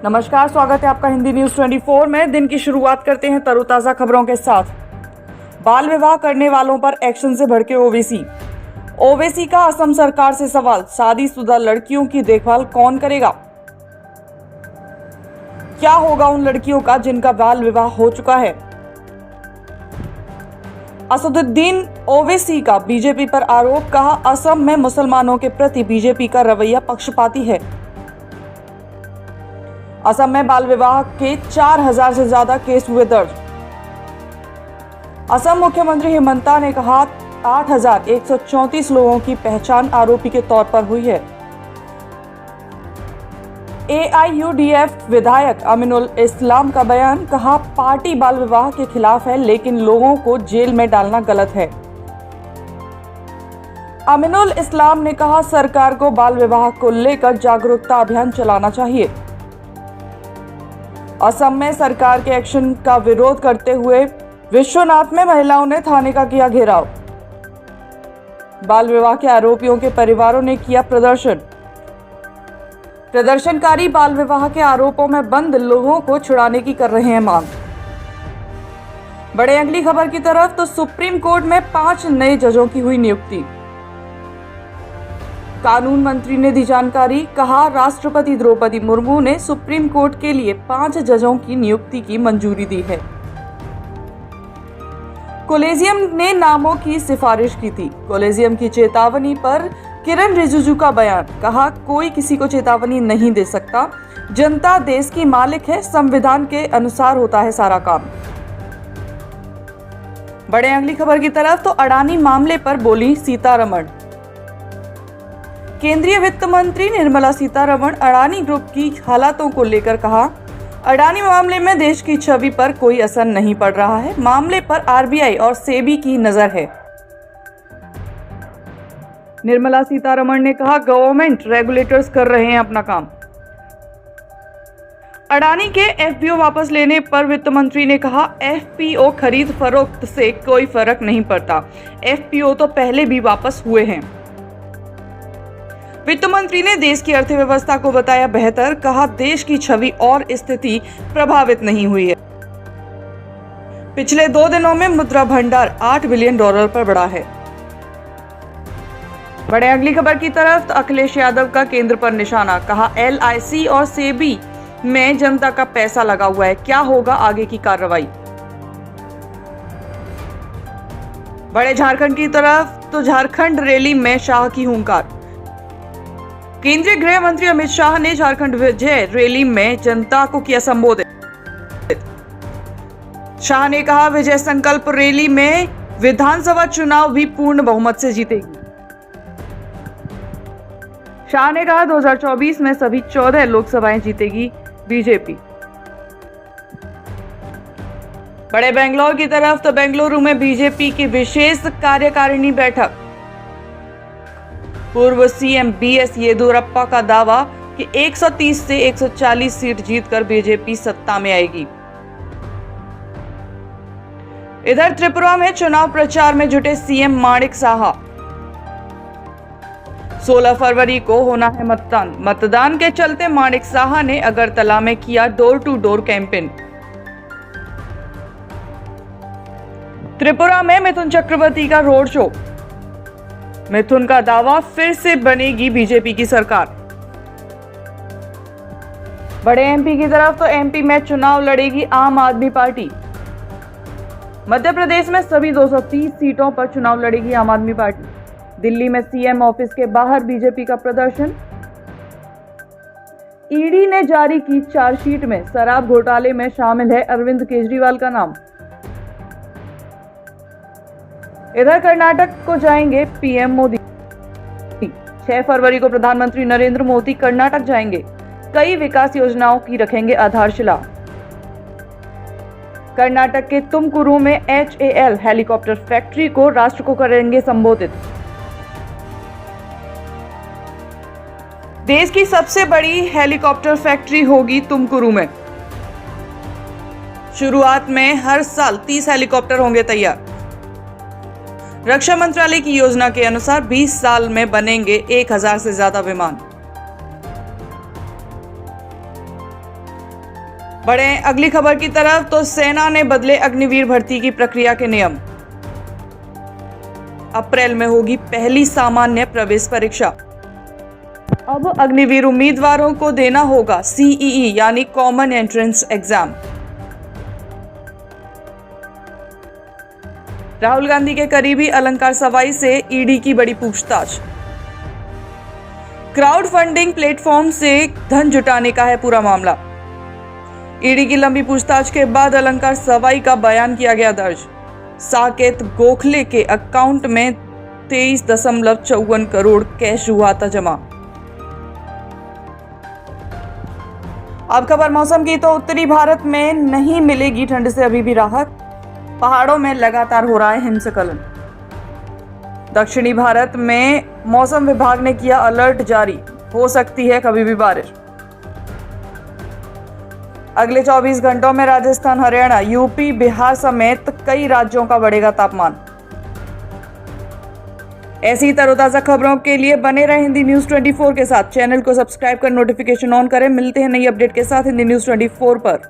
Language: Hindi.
नमस्कार, स्वागत है आपका हिंदी न्यूज 24 में। दिन की शुरुआत करते हैं तरोताजा खबरों के साथ। बाल विवाह करने वालों पर एक्शन से भड़के ओवैसी का असम सरकार से सवाल, शादीशुदा लड़कियों की देखभाल कौन करेगा? क्या होगा उन लड़कियों का जिनका बाल विवाह हो चुका है? असदुद्दीन ओवैसी का बीजेपी पर आरोप, कहा असम में मुसलमानों के प्रति बीजेपी का रवैया पक्षपाती है। असम में बाल विवाह के 4000 से ज्यादा केस हुए दर्ज। असम मुख्यमंत्री हिमंता ने कहा 8134 लोगों की पहचान आरोपी के तौर पर हुई है। AIUDF विधायक अमीनुल इस्लाम का बयान, कहा पार्टी बाल विवाह के खिलाफ है लेकिन लोगों को जेल में डालना गलत है। अमीनुल इस्लाम ने कहा सरकार को बाल विवाह को लेकर जागरूकता अभियान चलाना चाहिए। असम में सरकार के एक्शन का विरोध करते हुए विश्वनाथ में महिलाओं ने थाने का किया घेराव। बाल विवाह के आरोपियों के परिवारों ने किया प्रदर्शन। प्रदर्शनकारी बाल विवाह के आरोपों में बंद लोगों को छुड़ाने की कर रहे हैं मांग। बड़े अगली खबर की तरफ तो सुप्रीम कोर्ट में 5 नए जजों की हुई नियुक्ति। कानून मंत्री ने दी जानकारी, कहा राष्ट्रपति द्रौपदी मुर्मू ने सुप्रीम कोर्ट के लिए 5 जजों की नियुक्ति की मंजूरी दी है। कॉलेजियम ने नामों की सिफारिश की थी। कॉलेजियम की चेतावनी पर किरण रिजिजू का बयान, कहा कोई किसी को चेतावनी नहीं दे सकता, जनता देश की मालिक है, संविधान के अनुसार होता है सारा काम। बड़े अगली खबर की तरफ तो अडानी मामले पर बोली सीतारमण। केंद्रीय वित्त मंत्री निर्मला सीतारमण अडानी ग्रुप की हालातों को लेकर कहा, अडानी मामले में देश की छवि पर कोई असर नहीं पड़ रहा है, मामले पर RBI और सेबी की नजर है। निर्मला सीतारमण ने कहा गवर्नमेंट रेगुलेटर्स कर रहे हैं अपना काम। अडानी के FPO वापस लेने पर वित्त मंत्री ने कहा FPO खरीद फरोख्त से कोई फर्क नहीं पड़ता, FPO तो पहले भी वापस हुए हैं। वित्त मंत्री ने देश की अर्थव्यवस्था को बताया बेहतर, कहा देश की छवि और स्थिति प्रभावित नहीं हुई है। पिछले 2 दिनों में मुद्रा भंडार $8 बिलियन पर बढ़ा है। बड़े अगली खबर की तरफ तो अखिलेश यादव का केंद्र पर निशाना, कहा LIC और सेबी में जनता का पैसा लगा हुआ है, क्या होगा आगे की कार्रवाई। बड़े झारखंड की तरफ तो झारखंड रैली में शाह की हुंकार। केंद्रीय गृह मंत्री अमित शाह ने झारखंड विजय रैली में जनता को किया संबोधित। शाह ने कहा विजय संकल्प रैली में विधानसभा चुनाव भी पूर्ण बहुमत से जीतेगी। शाह ने कहा 2024 में सभी 14 लोकसभाएं जीतेगी बीजेपी। बड़े बेंगलुरु की तरफ तो बेंगलुरु में बीजेपी की विशेष कार्यकारिणी बैठक। पूर्व CM BS येदियुरप्पा का दावा कि 130 से 140 सीट जीतकर बीजेपी सत्ता में आएगी। इधर त्रिपुरा में चुनाव प्रचार में जुटे CM माणिक साहा। 16 फरवरी को होना है मतदान के चलते माणिक साहा ने अगरतला में किया door to door campaign. Tripura में मिथुन चक्रवर्ती का रोड शो। मिथुन का दावा फिर से बनेगी बीजेपी की सरकार। बड़े MP की तरफ तो MP में चुनाव लड़ेगी आम आदमी पार्टी। मध्य प्रदेश में सभी 230 सीटों पर चुनाव लड़ेगी आम आदमी पार्टी। दिल्ली में CM ऑफिस के बाहर बीजेपी का प्रदर्शन। ED ने जारी की चार्जशीट में शराब घोटाले में शामिल है अरविंद केजरीवाल का नाम। इधर कर्नाटक को जाएंगे PM मोदी। 6 फरवरी को प्रधानमंत्री नरेंद्र मोदी कर्नाटक जाएंगे, कई विकास योजनाओं की रखेंगे आधारशिला। कर्नाटक के तुमकुरू में HAL हेलीकॉप्टर फैक्ट्री को राष्ट्र को करेंगे संबोधित। देश की सबसे बड़ी हेलीकॉप्टर फैक्ट्री होगी तुमकुरू में। शुरुआत में हर साल 30 हेलीकॉप्टर होंगे तैयार। रक्षा मंत्रालय की योजना के अनुसार 20 साल में बनेंगे 1000 से ज्यादा विमान। बढ़े अगली खबर की तरफ तो सेना ने बदले अग्निवीर भर्ती की प्रक्रिया के नियम। अप्रैल में होगी पहली सामान्य प्रवेश परीक्षा। अब अग्निवीर उम्मीदवारों को देना होगा सीईई यानी common entrance exam. Rahul Gandhi के करीबी अलंकार सवाई से ईडी की बड़ी पूछताछ। क्राउड फंडिंग प्लेटफॉर्म से धन जुटाने का है पूरा मामला। ईडी की लंबी पूछताछ के बाद अलंकार सवाई का बयान किया गया दर्ज। साकेत गोखले के अकाउंट में 23.54 करोड़ कैश हुआ था जमा। अब खबर मौसम की, तो उत्तरी भारत में नहीं मिलेगी ठंड से अभी भी राहत। पहाड़ों में लगातार हो रहा है हिमस्खलन। दक्षिणी भारत में मौसम विभाग ने किया अलर्ट जारी, हो सकती है कभी भी बारिश। अगले 24 घंटों में राजस्थान, हरियाणा, यूपी, बिहार समेत कई राज्यों का बढ़ेगा तापमान। ऐसी तरोताजा खबरों के लिए बने रहे हिंदी न्यूज 24 के साथ। चैनल को सब्सक्राइब कर नोटिफिकेशन ऑन करें। मिलते हैं नई अपडेट के साथ हिंदी न्यूज 24 पर।